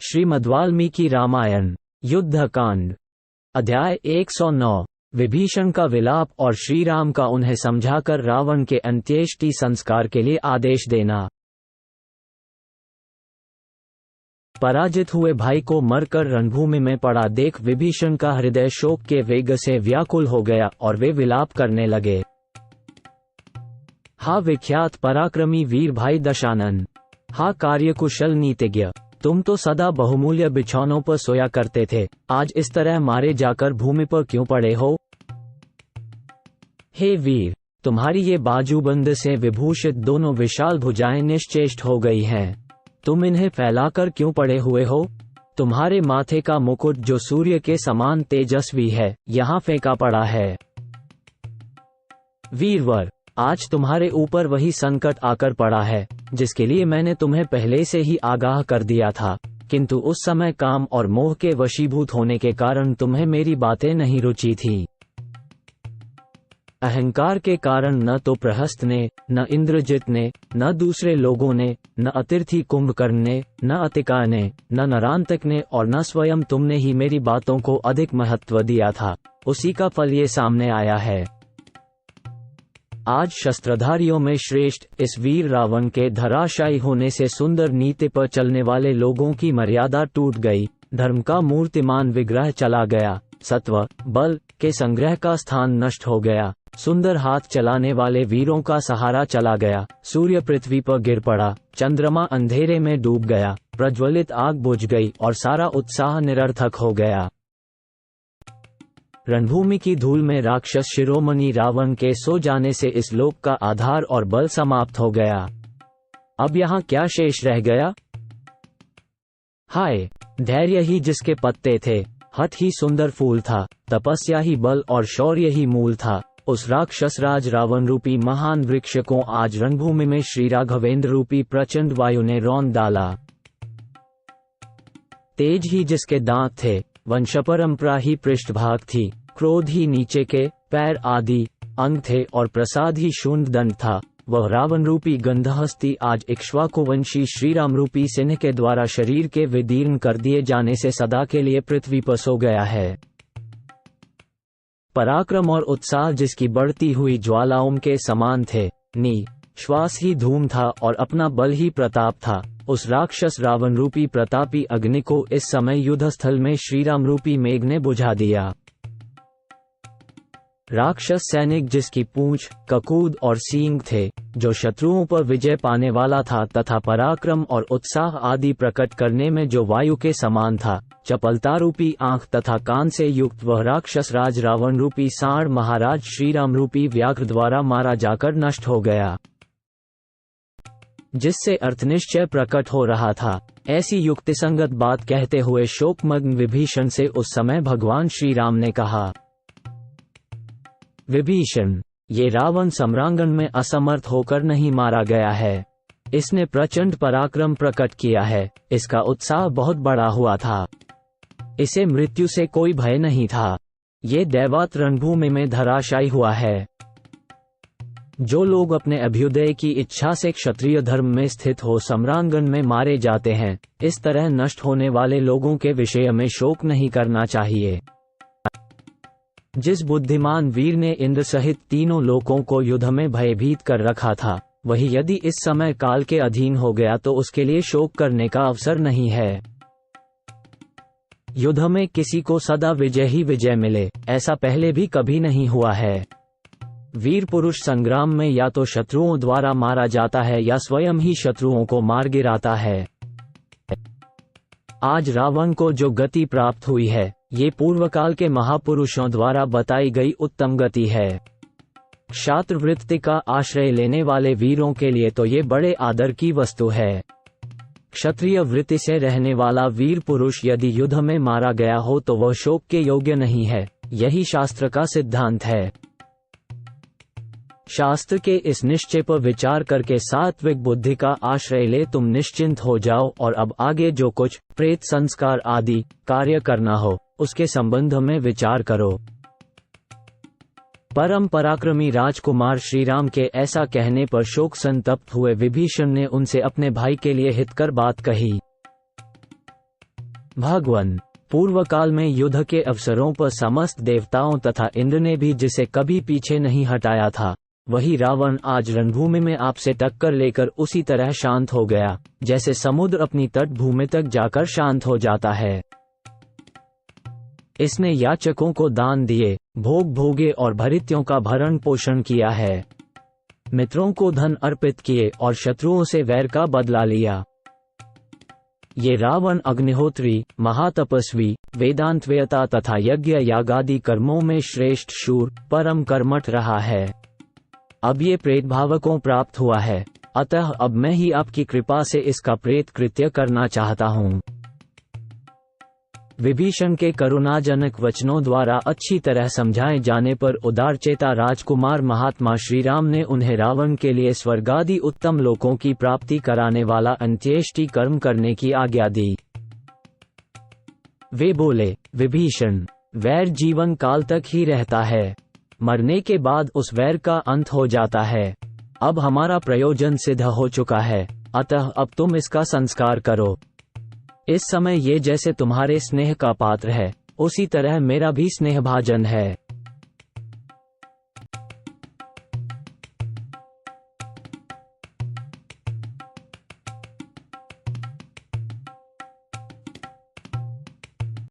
श्रीमद्वाल्मीकि रामायण युद्धकांड अध्याय 109 विभीषण का विलाप और श्रीराम का उन्हें समझाकर रावण के अंत्येष्टि संस्कार के लिए आदेश देना। पराजित हुए भाई को मरकर रणभूमि में पड़ा देख विभीषण का हृदय शोक के वेग से व्याकुल हो गया और वे विलाप करने लगे। हा विख्यात पराक्रमी वीर भाई दशानन, हा कार्यकुशल नीतिज्ञ, तुम तो सदा बहुमूल्य बिछौनों पर सोया करते थे, आज इस तरह मारे जाकर भूमि पर क्यों पड़े हो? हे वीर, तुम्हारी ये बाजूबंद से विभूषित दोनों विशाल भुजाएं निश्चेष्ट हो गई हैं। तुम इन्हें फैलाकर क्यों पड़े हुए हो? तुम्हारे माथे का मुकुट जो सूर्य के समान तेजस्वी है, यहाँ फेंका पड़ा है। वीरवर, आज तुम्हारे ऊपर वही संकट आकर पड़ा है जिसके लिए मैंने तुम्हें पहले से ही आगाह कर दिया था, किंतु उस समय काम और मोह के वशीभूत होने के कारण तुम्हें मेरी बातें नहीं रुची थी। अहंकार के कारण न तो प्रहस्त ने, न इंद्रजित ने, न दूसरे लोगों ने, न अतिर्थि कुंभकर्ण ने, न अतिका ने, न नरांतक ने और न स्वयं तुमने ही मेरी बातों को अधिक महत्व दिया था। उसी का फल ये सामने आया है। आज शस्त्रधारियों में श्रेष्ठ इस वीर रावण के धराशायी होने से सुंदर नीति पर चलने वाले लोगों की मर्यादा टूट गई, धर्म का मूर्तिमान विग्रह चला गया, सत्व बल के संग्रह का स्थान नष्ट हो गया, सुंदर हाथ चलाने वाले वीरों का सहारा चला गया, सूर्य पृथ्वी पर गिर पड़ा, चंद्रमा अंधेरे में डूब गया, प्रज्वलित आग बुझ गई और सारा उत्साह निरर्थक हो गया। रणभूमि की धूल में राक्षस शिरोमणि रावण के सो जाने से इस लोक का आधार और बल समाप्त हो गया। अब यहाँ क्या शेष रह गया? हाय, धैर्य ही जिसके पत्ते थे, हठ ही सुंदर फूल था, तपस्या ही बल और शौर्य ही मूल था, उस राक्षस राज रावण रूपी महान वृक्ष को आज रणभूमि में श्री राघवेंद्र रूपी प्रचंड वायु ने रौंद डाला। तेज ही जिसके दांत थे, वंश परंपरा ही पृष्ठभाग थी, क्रोध ही नीचे के पैर आदि अंग थे और प्रसाद ही शून्य दंड था, वह रावण रूपी गंधहस्ती आज इक्ष्वाकुवंशी श्रीराम रूपी सिंह के द्वारा शरीर के विदीर्ण कर दिए जाने से सदा के लिए पृथ्वी पर सो गया है। पराक्रम और उत्साह जिसकी बढ़ती हुई ज्वालाओं के समान थे, श्वास ही धूम था और अपना बल ही प्रताप था, उस राक्षस रावण रूपी प्रतापी अग्नि को इस समय युद्धस्थल में श्रीराम रूपी मेघ ने बुझा दिया। राक्षस सैनिक जिसकी पूंछ, ककूद और सींग थे, जो शत्रुओं पर विजय पाने वाला था तथा पराक्रम और उत्साह आदि प्रकट करने में जो वायु के समान था, चपलता रूपी आंख तथा कान से युक्त वह राक्षस राज रावण रूपी सांड महाराज श्रीराम रूपी व्याघ्र द्वारा मारा जाकर नष्ट हो गया। जिससे अर्थनिश्चय प्रकट हो रहा था, ऐसी युक्तिसंगत बात कहते हुए शोकमग्न विभीषण से उस समय भगवान श्री राम ने कहा, विभीषण, ये रावण सम्रांगण में असमर्थ होकर नहीं मारा गया है, इसने प्रचंड पराक्रम प्रकट किया है, इसका उत्साह बहुत बड़ा हुआ था, इसे मृत्यु से कोई भय नहीं था, ये दैवात रणभूमि में धराशायी हुआ है। जो लोग अपने अभ्युदय की इच्छा से क्षत्रिय धर्म में स्थित हो सम्रांगण में मारे जाते हैं, इस तरह नष्ट होने वाले लोगों के विषय में शोक नहीं करना चाहिए। जिस बुद्धिमान वीर ने इंद्र सहित तीनों लोकों को युद्ध में भयभीत कर रखा था, वही यदि इस समय काल के अधीन हो गया तो उसके लिए शोक करने का अवसर नहीं है। युद्ध में किसी को सदा विजय ही विजय मिले, ऐसा पहले भी कभी नहीं हुआ है। वीर पुरुष संग्राम में या तो शत्रुओं द्वारा मारा जाता है या स्वयं ही शत्रुओं को मार गिराता है। आज रावण को जो गति प्राप्त हुई है, ये पूर्वकाल के महापुरुषों द्वारा बताई गई उत्तम गति है। क्षात्र वृत्ति का आश्रय लेने वाले वीरों के लिए तो ये बड़े आदर की वस्तु है। क्षत्रिय वृत्ति से रहने वाला वीर पुरुष यदि युद्ध में मारा गया हो तो वह शोक के योग्य नहीं है, यही शास्त्र का सिद्धांत है। शास्त्र के इस निश्चय पर विचार करके सात्विक बुद्धि का आश्रय ले तुम निश्चिंत हो जाओ और अब आगे जो कुछ प्रेत संस्कार आदि कार्य करना हो उसके संबंध में विचार करो। परम पराक्रमी राजकुमार श्रीराम के ऐसा कहने पर शोक संतप्त हुए विभीषण ने उनसे अपने भाई के लिए हितकर बात कही। भगवान, पूर्व काल में युद्ध के अवसरों पर समस्त देवताओं तथा इंद्र ने भी जिसे कभी पीछे नहीं हटाया था, वही रावण आज रणभूमि में आपसे टक्कर लेकर उसी तरह शांत हो गया जैसे समुद्र अपनी तटभूमि तक जाकर शांत हो जाता है। इसने याचकों को दान दिए, भोग भोगे और भृत्यों का भरण पोषण किया है, मित्रों को धन अर्पित किए और शत्रुओं से वैर का बदला लिया। ये रावण अग्निहोत्री, महातपस्वी, वेदांतवेता तथा यज्ञ यागादि कर्मों में श्रेष्ठ शूर, परम कर्मठ रहा है। अब ये प्रेत भावकों प्राप्त हुआ है, अतः अब मैं ही आपकी कृपा से इसका प्रेत कृत्य करना चाहता हूँ। विभीषण के करुणाजनक वचनों द्वारा अच्छी तरह समझाए जाने पर उदारचेता राजकुमार महात्मा श्रीराम ने उन्हें रावण के लिए स्वर्गादि उत्तम लोकों की प्राप्ति कराने वाला अंत्येष्टि कर्म करने की आज्ञा दी। वे बोले, विभीषण, वैर जीवन काल तक ही रहता है, मरने के बाद उस वैर का अंत हो जाता है। अब हमारा प्रयोजन सिद्ध हो चुका है, अतः अब तुम इसका संस्कार करो। इस समय ये जैसे तुम्हारे स्नेह का पात्र है, उसी तरह मेरा भी स्नेहभाजन है।